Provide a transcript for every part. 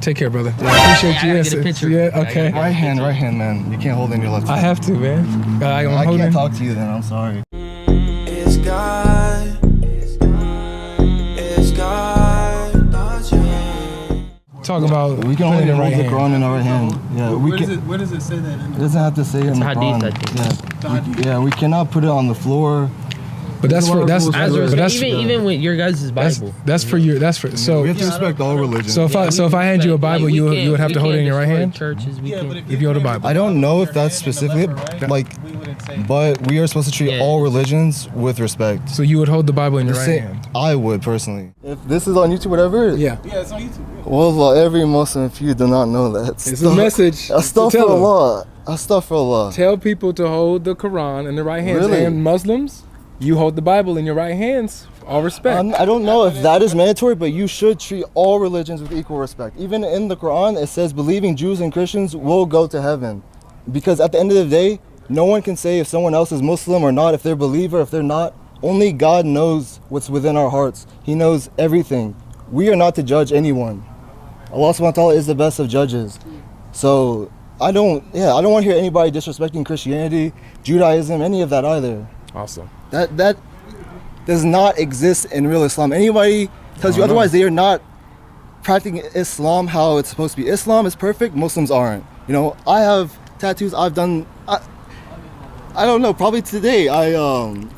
Take care, brother. Yeah, I appreciate you. I gotta get a picture. Yeah, okay. Right hand, man. You can't hold in your left hand. I have to, man. I can't talk to you then, I'm sorry. It's God. It's God. Talk about we can only the hold right the hand. Quran in our right hand. Yeah, Where does it say that? It doesn't have to say it in the hadith, Quran. I think. Yeah, we cannot put it on the floor. But that's even with your guys' Bible. That's for you. That's for so. We have to respect all religions. So if I hand you a Bible, you would have to hold it in your right hand. Churches, if you hold a Bible. I don't know if that's specific, like, but we are supposed to treat all religions with respect. So you would hold the Bible in your right hand. I would personally. If this is on YouTube, whatever. Yeah, it's on YouTube. Yeah. Well, every Muslim, if you do not know that, it's a message. Astaghfirullah. Tell people to hold the Quran in the right hands. Really? And Muslims, you hold the Bible in your right hands. All respect. I don't know if that is mandatory, but you should treat all religions with equal respect. Even in the Quran, it says believing Jews and Christians will go to heaven. Because at the end of the day, no one can say if someone else is Muslim or not, if they're a believer, if they're not. Only God knows what's within our hearts. He knows everything. We are not to judge anyone. Allah subhanahu wa ta'ala is the best of judges. So I don't want to hear anybody disrespecting Christianity, Judaism, any of that either. Awesome. That does not exist in real Islam. Anybody tells you otherwise, they are not practicing Islam how it's supposed to be. Islam is perfect, Muslims aren't. You know, I have tattoos, I've done, I don't know, probably today I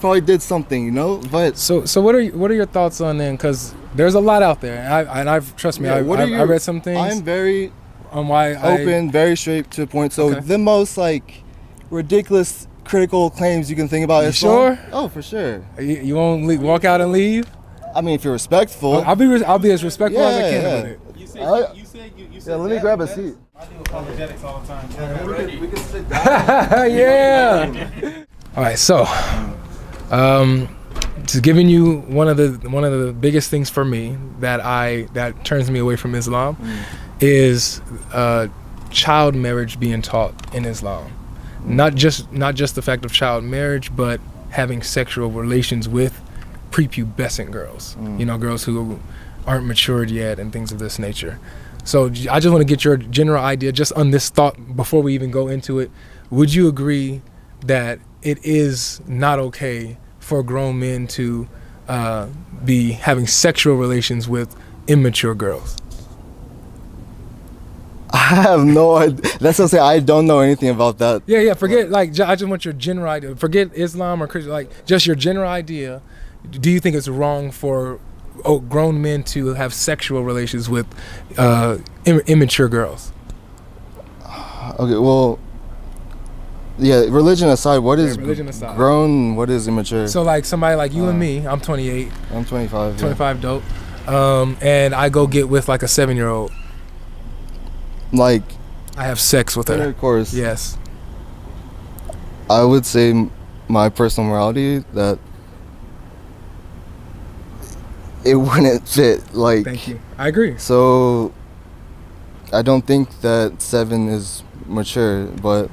probably did something, you know, but. So what are your thoughts on them? Because there's a lot out there, and I've trust me, I read some things. I'm very open, very straight to the point. So the most like ridiculous critical claims you can think about Islam. Sure? Oh, for sure. You won't walk out and leave? I mean, if you're respectful. I'll be as respectful as I can with it. You said let me grab a seat. I do apologetics all the time. We can sit down. Yeah. All right, so just giving you one of the biggest things for me that turns me away from Islam is child marriage being taught in Islam. Not just the fact of child marriage, but having sexual relations with prepubescent girls. You know, girls who aren't matured yet and things of this nature. So I just want to get your general idea just on this thought before we even go into it. Would you agree that it is not okay for grown men to be having sexual relations with immature girls? I have no idea. That's what I'm saying. I don't know anything about that. Yeah. Forget I just want your general idea. Forget Islam or Christian. Like just your general idea. Do you think it's wrong for grown men to have sexual relations with immature girls? Okay. Well. Yeah. Religion aside, what is grown? What is immature? So like somebody like you and me. I'm 28. I'm 25. 25, dope. And I go get with like a 7-year-old. Like, I have sex with her. Intercourse. Yes. I would say my personal morality that it wouldn't fit. Like. Thank you. I agree. So I don't think that 7 is mature, but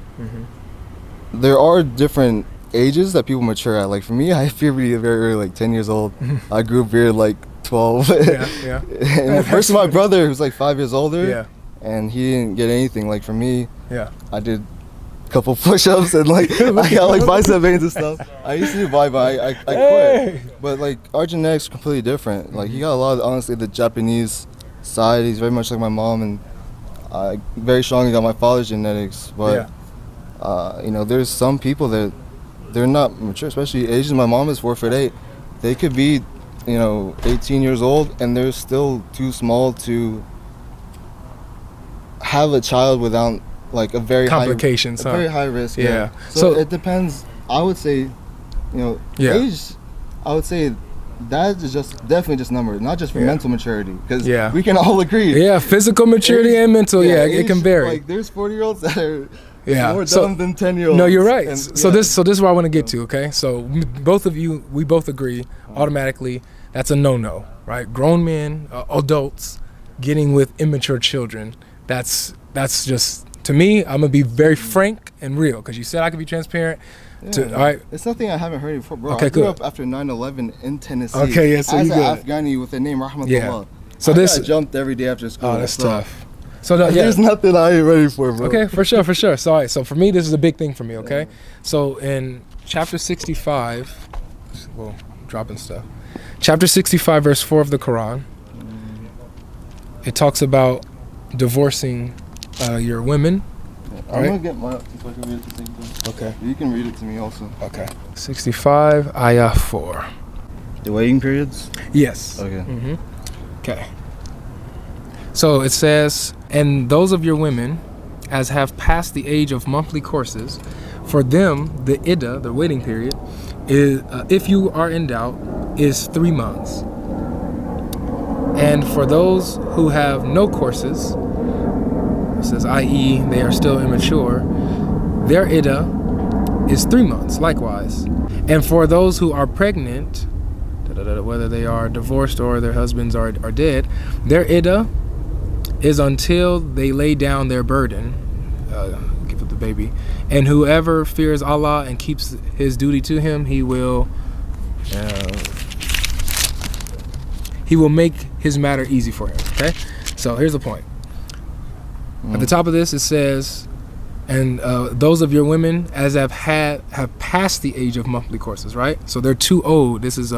there are different ages that people mature at. Like for me, I have puberty very early, like 10 years old. I grew beard like 12. Yeah. And versus my brother, who's like 5 years older. Yeah. And he didn't get anything. Like for me, I did a couple push-ups and like I got like bicep veins and stuff. I used to do but I quit. But like our genetics are completely different. Like he got a lot of, honestly, the Japanese side. He's very much like my mom, and I very strongly got my father's genetics. But you know, there's some people that they're not mature, especially Asian. My mom is 4'8". They could be, you know, 18 years old and they're still too small to have a child without like a very complications, very high risk. Yeah. So it depends. I would say, you know, age. I would say that is definitely just numbers, not just for mental maturity, because we can all agree. Yeah, physical maturity and mental. Yeah, age, it can vary. Like there's 40-year-olds that are more dumb than 10-year-olds. No, you're right. And, so this is where I want to get to. Okay, so we both agree automatically that's a no-no, right? Grown men, adults, getting with immature children. That's just, to me, I'm gonna be very frank and real, because you said I could be transparent. All right. It's something I haven't heard before, bro. Okay, I grew up after 9/11 in Tennessee. Okay, yeah, so as you an good. Afghani with the name Rahmatullah. So I jumped every day after school. Oh, that's tough. So there's nothing I ain't ready for, bro. Okay, for sure. So, all right, so for me, this is a big thing for me, okay? So in chapter 65, well, dropping stuff. Chapter 65, verse 4 of the Quran, it talks about divorcing your women. I'm gonna get my so I can read it at the same time. Okay. You can read it to me also. Okay. 65, ayah 4. The waiting periods? Yes. Okay. Okay. So it says, and those of your women as have passed the age of monthly courses, for them the iddah, the waiting period, is if you are in doubt, is 3 months. And for those who have no courses, it says, i.e., they are still immature, their iddah is 3 months, likewise. And for those who are pregnant, whether they are divorced or their husbands are dead, their iddah is until they lay down their burden, give up the baby. And whoever fears Allah and keeps his duty to him, he will make his matter easy for him. Okay, so here's the point. At the top of this, it says, and those of your women as have passed the age of monthly courses, right? So they're too old. This is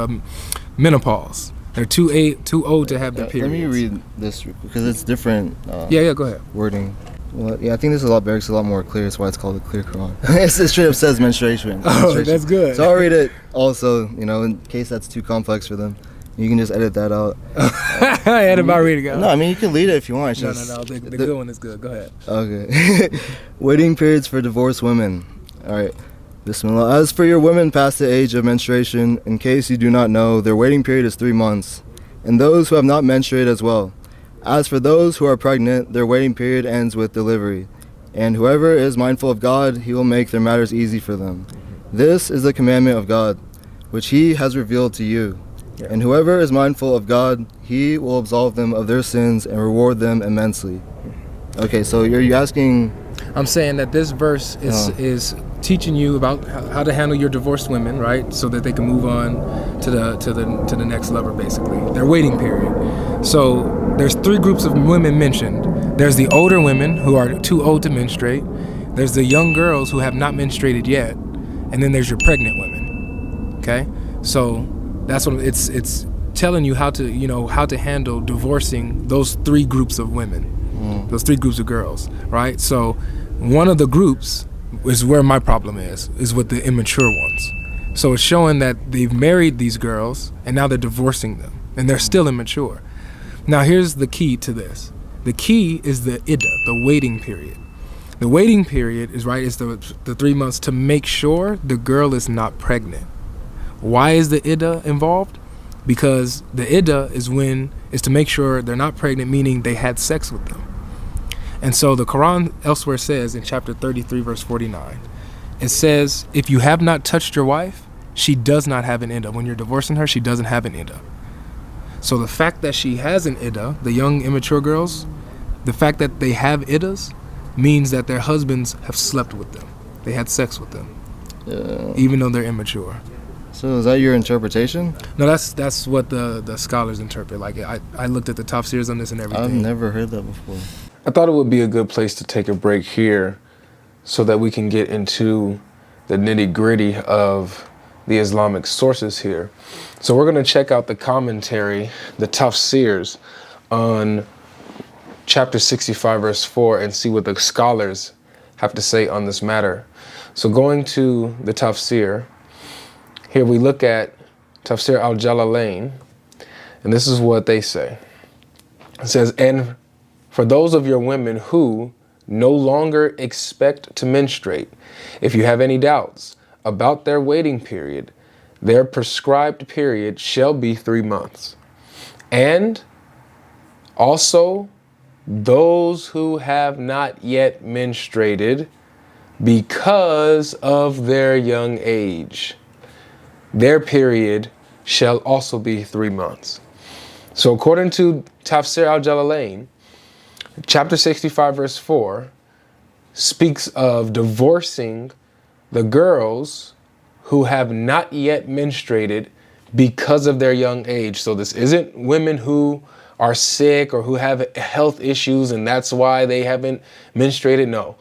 menopause. They're too old to have their periods. Let me read this because it's different. Yeah, go ahead. Wording. Well, yeah, I think this is a lot better. It's a lot more clear. That's why it's called the clear Quran. It straight up says menstruation. Oh, that's good. So I'll read it also, in case that's too complex for them. You can just edit that out. I had about ready to go. No, I mean, you can lead it if you want. No. The good one is good. Go ahead. Okay. Waiting periods for divorced women. All right. Bismillah. As for your women past the age of menstruation, in case you do not know, their waiting period is 3 months. And those who have not menstruated as well. As for those who are pregnant, their waiting period ends with delivery. And whoever is mindful of God, he will make their matters easy for them. This is the commandment of God, which he has revealed to you. Yeah. And whoever is mindful of God, he will absolve them of their sins and reward them immensely. Okay, so you're asking... I'm saying that this verse is teaching you about how to handle your divorced women, right? So that they can move on to the next lover, basically. Their waiting period. So there's 3 groups of women mentioned. There's the older women who are too old to menstruate. There's the young girls who have not menstruated yet. And then there's your pregnant women. Okay? So that's what it's telling you how to handle divorcing those 3 groups of women, those 3 groups of girls, right? So one of the groups is where my problem is with the immature ones. So it's showing that they've married these girls and now they're divorcing them and they're still immature. Now here's the key to this. The key is the iddah, the waiting period. The waiting period is the 3 months to make sure the girl is not pregnant. Why is the iddah involved? Because the iddah is to make sure they're not pregnant, meaning they had sex with them. And so the Quran elsewhere says in chapter 33, verse 49, it says, if you have not touched your wife, she does not have an iddah. When you're divorcing her, she doesn't have an iddah. So the fact that she has an iddah, the young immature girls, the fact that they have iddahs means that their husbands have slept with them. They had sex with them, even though they're immature. So is that your interpretation? No, that's what the scholars interpret. Like I looked at the tafsirs on this and everything. I've never heard that before. I thought it would be a good place to take a break here so that we can get into the nitty-gritty of the Islamic sources here. So we're going to check out the commentary, the tafsirs on chapter 65 verse 4 and see what the scholars have to say on this matter. So going to the tafsir, here we look at Tafsir al-Jalalain, and this is what they say. It says, and for those of your women who no longer expect to menstruate, if you have any doubts about their waiting period, their prescribed period shall be 3 months. And also those who have not yet menstruated because of their young age, their period shall also be 3 months. So according to Tafsir al-Jalalain, chapter 65 verse 4 speaks of divorcing the girls who have not yet menstruated because of their young age. So this isn't women who are sick or who have health issues and that's why they haven't menstruated. No,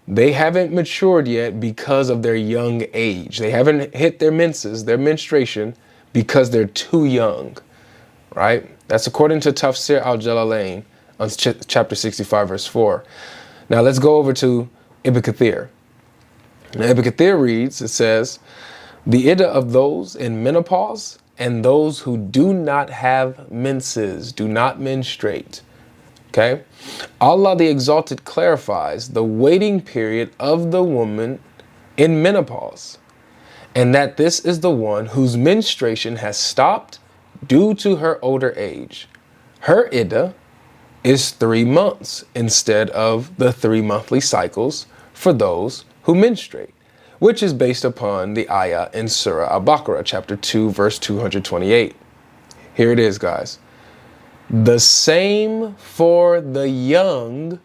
they haven't matured yet because of their young age. They haven't hit their menses, their menstruation, because they're too young, right? That's according to Tafsir al-Jalalain on chapter 65, verse 4. Now let's go over to Ibn Kathir. Now, Ibn Kathir reads, it says, the iddah of those in menopause and those who do not have menses, do not menstruate. Okay? Allah the Exalted clarifies the waiting period of the woman in menopause, and that this is the one whose menstruation has stopped due to her older age. Her iddah is 3 months instead of the 3 monthly cycles for those who menstruate, which is based upon the ayah in Surah Al-Baqarah, chapter 2, verse 228. Here it is, guys. The same for the young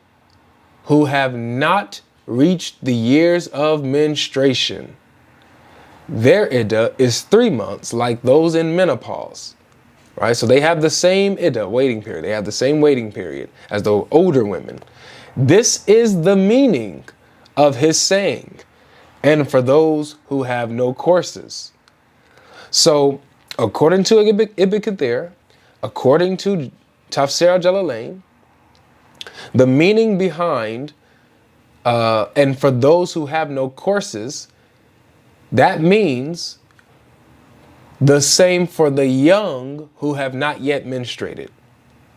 who have not reached the years of menstruation. Their iddah is 3 months like those in menopause, right? So they have the same iddah, waiting period. They have the same waiting period as the older women. This is the meaning of his saying, and for those who have no courses. So according to Ibn Kathir, according to Tafsir al-Jalalain, the meaning behind, and for those who have no courses, that means the same for the young who have not yet menstruated.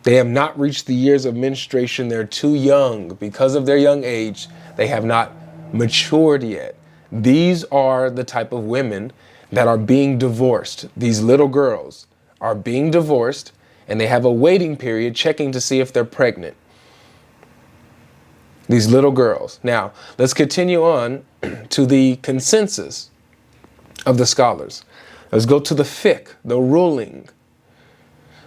They have not reached the years of menstruation. They're too young. Because of their young age, they have not matured yet. These are the type of women that are being divorced. These little girls are being divorced, and they have a waiting period checking to see if they're pregnant. These little girls. Now, let's continue on to the consensus of the scholars. Let's go to the fiqh, the ruling.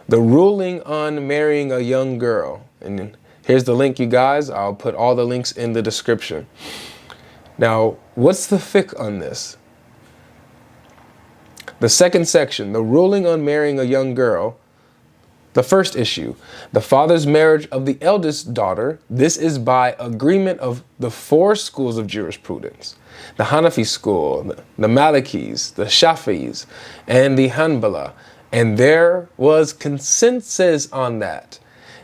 The ruling on marrying a young girl. And here's the link, you guys. I'll put all the links in the description. Now, what's the fiqh on this? The second section, the ruling on marrying a young girl. The first issue, the father's marriage of the eldest daughter. This is by agreement of the 4 schools of jurisprudence. The Hanafi school, the Malikis, the Shafi'is, and the Hanbala. And there was consensus on that.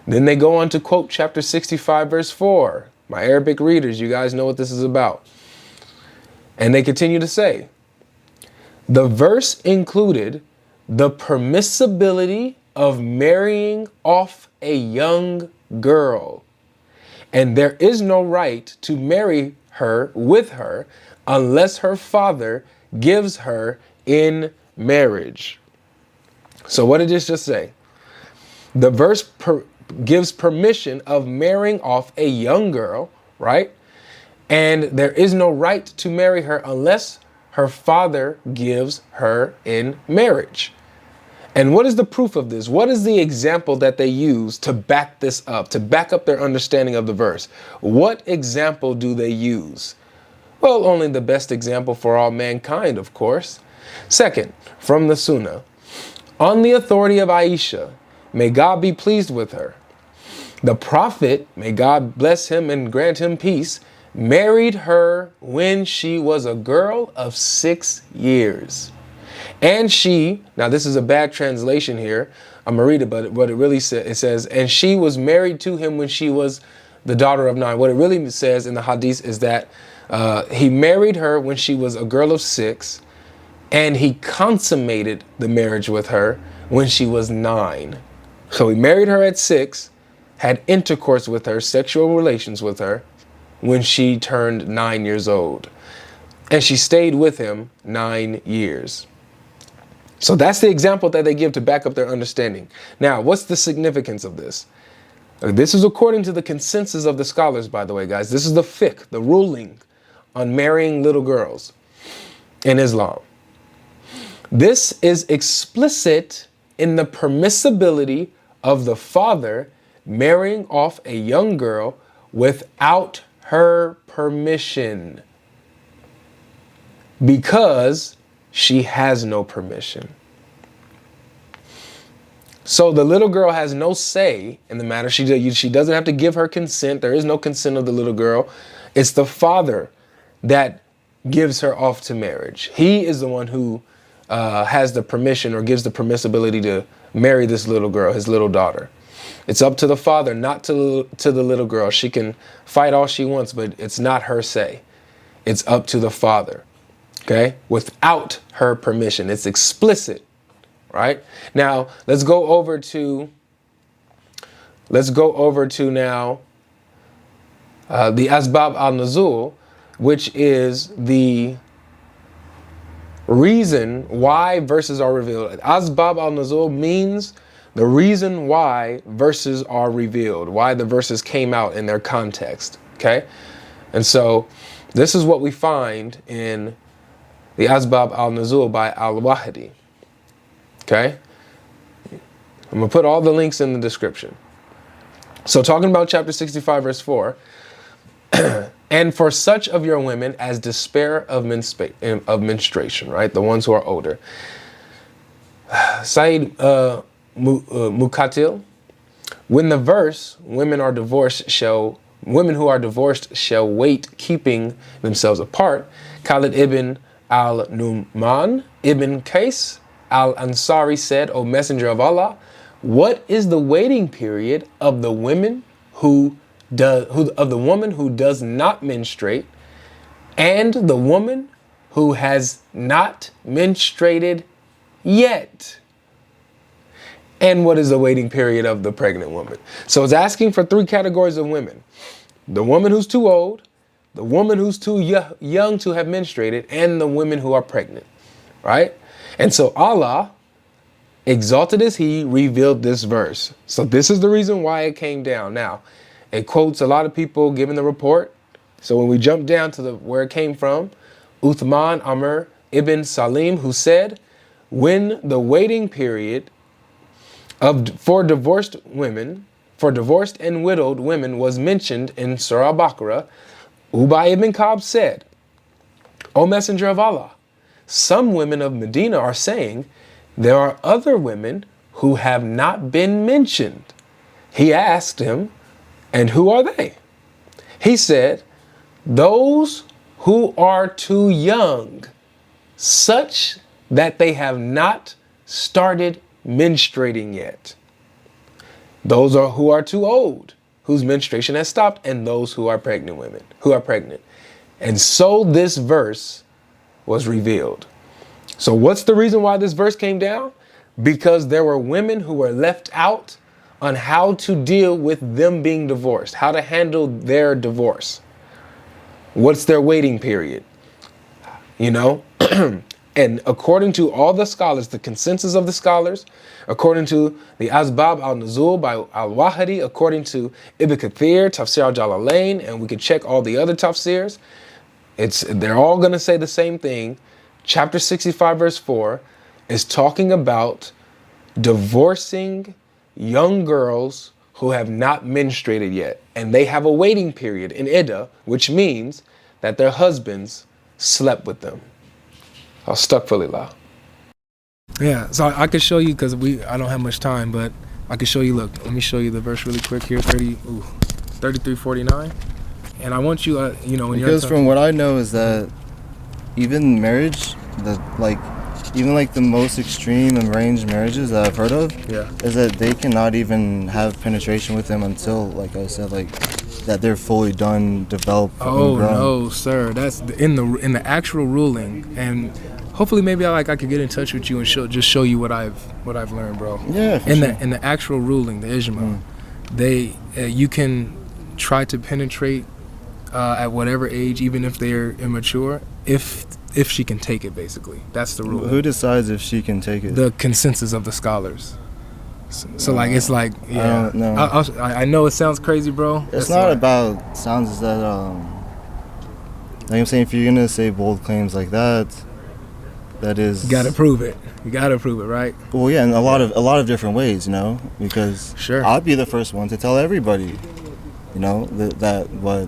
Then they go on to quote chapter 65, verse 4. My Arabic readers, you guys know what this is about. And they continue to say, the verse included the permissibility of marrying off a young girl. And there is no right to marry her with her unless her father gives her in marriage. So what did this just say? The verse gives permission of marrying off a young girl, right? And there is no right to marry her unless her father gives her in marriage. And what is the proof of this? What is the example that they use to back this up, to back up their understanding of the verse? What example do they use? Well, only the best example for all mankind, of course. Second, from the Sunnah, on the authority of Aisha, may God be pleased with her, the Prophet, may God bless him and grant him peace, married her when she was a girl of 6 years. And she, now this is a bad translation here, I'm going to read it, but what it really says, it says, and she was married to him when she was the daughter of 9. What it really says in the hadith is that he married her when she was a girl of 6, and he consummated the marriage with her when she was 9. So he married her at 6, had intercourse with her, sexual relations with her, when she turned 9 years old. And she stayed with him 9 years. So that's the example that they give to back up their understanding. Now, what's the significance of this? This is according to the consensus of the scholars, by the way, guys. This is the fiqh, the ruling on marrying little girls in Islam. This is explicit in the permissibility of the father marrying off a young girl without her permission, because she has no permission. So the little girl has no say in the matter. She doesn't have to give her consent. There is no consent of the little girl. It's the father that gives her off to marriage. He is the one who has the permission or gives the permissibility to marry this little girl, his little daughter. It's up to the father, not to the little girl. She can fight all she wants, but it's not her say. It's up to the father, okay? Without her permission. It's explicit, right? Now, let's go over to now the Asbab al-Nuzul, which is the reason why verses are revealed. Asbab al-Nuzul means the reason why verses are revealed, why the verses came out in their context, okay? And so this is what we find in the Asbab al-Nuzul by al-Wahidi, okay? I'm going to put all the links in the description. So talking about chapter 65, verse 4, and for such of your women as despair of menstruation, right? The ones who are older. Said Mukatil, when the verse, women who are divorced shall wait, keeping themselves apart. Khalid ibn al-Numan ibn Qais al-Ansari said, O Messenger of Allah, what is the waiting period of the woman who does not menstruate and the woman who has not menstruated yet? And what is the waiting period of the pregnant woman? So it's asking for three categories of women. The woman who's too old, the woman who's too young to have menstruated, and the women who are pregnant, right? And so Allah, exalted is He, revealed this verse. So this is the reason why it came down. Now, it quotes a lot of people giving the report. So when we jump down to where it came from, Uthman Amr ibn Salim, who said, when the waiting period for divorced and widowed women was mentioned in Surah Baqarah, Ubay ibn Ka'b said, O Messenger of Allah, some women of Medina are saying there are other women who have not been mentioned. He asked him, and who are they? He said, those who are too young, such that they have not started menstruating yet. Those who are too old, whose menstruation has stopped, and those who are pregnant women, who are pregnant. And so this verse was revealed. So what's the reason why this verse came down? Because there were women who were left out on how to deal with them being divorced, how to handle their divorce. What's their waiting period? You know? And according to all the scholars, the consensus of the scholars, according to the Asbab al-Nuzul by al-Wahidi, according to Ibn Kathir, Tafsir al-Jalalain, and we can check all the other tafsirs, they're all going to say the same thing. Chapter 65, verse 4 is talking about divorcing young girls who have not menstruated yet. And they have a waiting period in Iddah, which means that their husbands slept with them. Astaghfirullah. Yeah, so I could show you, because I don't have much time, but I could show you, look, let me show you the verse really quick here, 33:49. And I want you, because from what I know is that even marriage, even the most extreme and arranged marriages that I've heard of, is that they cannot even have penetration with them until, like I said, that they're fully done, developed. Oh no, sir, that's in the actual ruling. And hopefully, maybe I could get in touch with you and show you what I've learned, bro. Yeah. In the actual ruling, the ijma, you can try to penetrate at whatever age, even if they're immature, if she can take it. Basically, that's the rule. Who decides if she can take it? The consensus of the scholars. So it's like, yeah. I don't know. I know it sounds crazy, bro. It's not about sounds. Is that I'm saying, if you're gonna say bold claims like that, that is. You gotta prove it. You gotta prove it, right? Well, yeah, in a lot of different ways, because sure, I'd be the first one to tell everybody, that what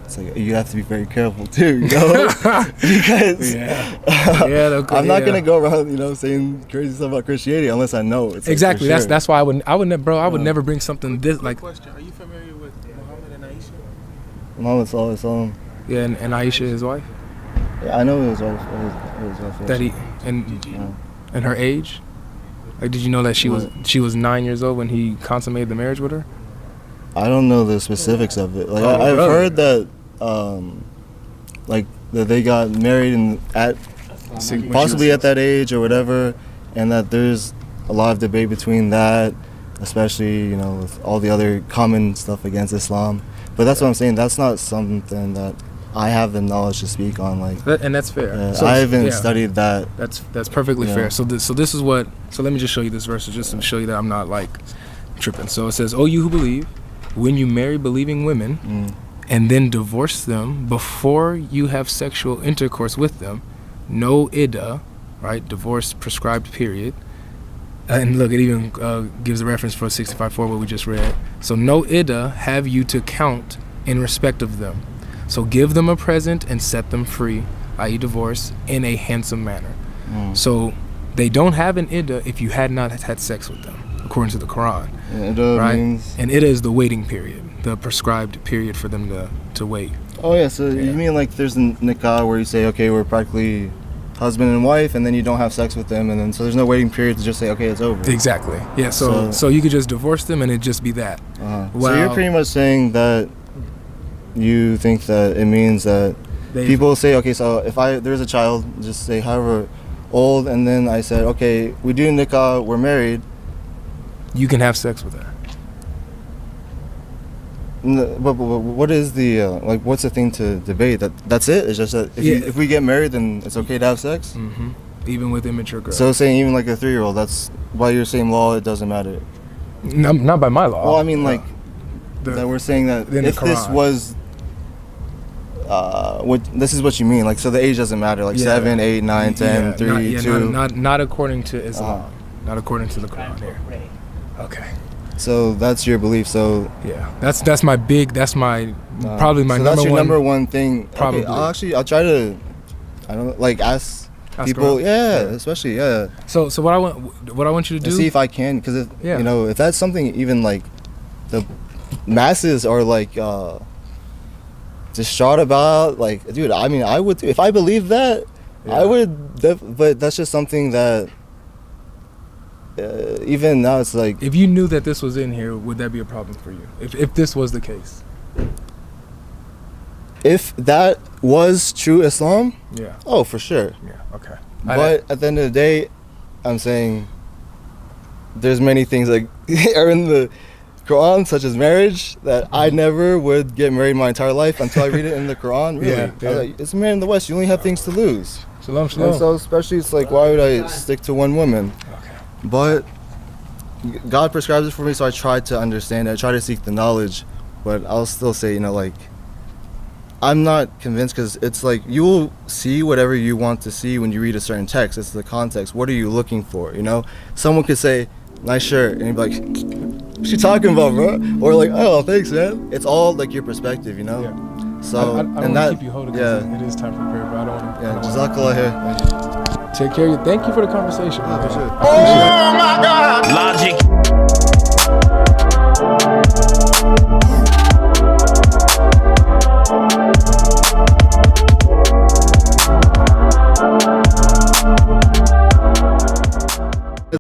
it's like you have to be very careful too, you know, because I'm not gonna go around, you know, saying crazy stuff about Christianity unless I know it's exactly. Like, That's why I would never bring something this like. Question: are you familiar with Muhammad and Aisha? Muhammad sallallahu alaihi wasallam. Yeah, and Aisha, his wife. Yeah, I know his wife. That he and her age. Like, did you know that she was 9 years old when he consummated the marriage with her? I don't know the specifics of it. Like I've heard that, like that they got married at possibly at that age or whatever, and that there's a lot of debate between that, especially, you know, with all the other common stuff against Islam. But that's what I'm saying. That's not something that I have the knowledge to speak on. Like, and that's fair. I haven't studied that. That's perfectly fair. So this is what. So let me just show you this verse just to show you that I'm not like tripping. So it says, "Oh, you who believe, when you marry believing women, and then divorce them before you have sexual intercourse with them, no iddah, right? Divorce prescribed period." And look, it even gives a reference for 65:4, what we just read. So no iddah have you to count in respect of them. So give them a present and set them free, i.e. divorce, in a handsome manner. So they don't have an iddah if you had not had sex with them, according to the Quran. Right? And iddah is the waiting period, the prescribed period for them to wait. Oh yeah, so you mean like there's a nikah where you say, okay, we're practically husband and wife, and then you don't have sex with them, and then so there's no waiting period to just say, okay, it's over. Exactly. Yeah. So you could just divorce them and it just be that. So you're pretty much saying that you think that it means that people say, okay, so if there's a child, just say however old, and then I said, okay, we do nikah, we're married, you can have sex with her. But what is the like? What's the thing to debate? That's it. It's just that if we get married, then it's okay to have sex. Mm-hmm. Even with immature girls. So saying even like a 3-year-old, that's by your same law, it doesn't matter. Not by my law. Well, I mean like that we're saying that if this was this is what you mean. Like, so the age doesn't matter. Like 7, 8, 9, 10, 3, 2. Not according to Islam. Not according to the Quran here. Okay. So that's your belief. So yeah, that's my probably my number one. So that's your number one thing. Probably. Okay, I'll try to, I don't know, like ask people. Yeah, especially So what I want you to do. See if I can, because if you know, if that's something even like the masses are like distraught about, like, dude, I mean, I would if I believed that, I would. But that's just something that. Even now, it's like, if you knew that this was in here, would that be a problem for you? If this was the case, if that was true Islam, oh, for sure, okay. But at the end of the day, I'm saying there's many things that are in the Quran, such as marriage, that I never would get married my entire life until I read it in the Quran. Really, like, it's married in the West. You only have things to lose. Shalom. And so, especially, it's like, why would I stick to one woman? But God prescribes it for me, so I try to understand it. I try to seek the knowledge, but I'll still say, you know, like, I'm not convinced, because it's like you will see whatever you want to see when you read a certain text. It's the context. What are you looking for, you know? Someone could say, nice shirt, and you'd be like, what's she talking about, bro? Or like, oh, thanks, man. It's all like your perspective, you know? Yeah. So, I don't want to keep you holding, it is time for prayer, but I don't want to. Yeah, Jazakallah here. Take care of you. Thank you for the conversation. Oh, my God. Logic.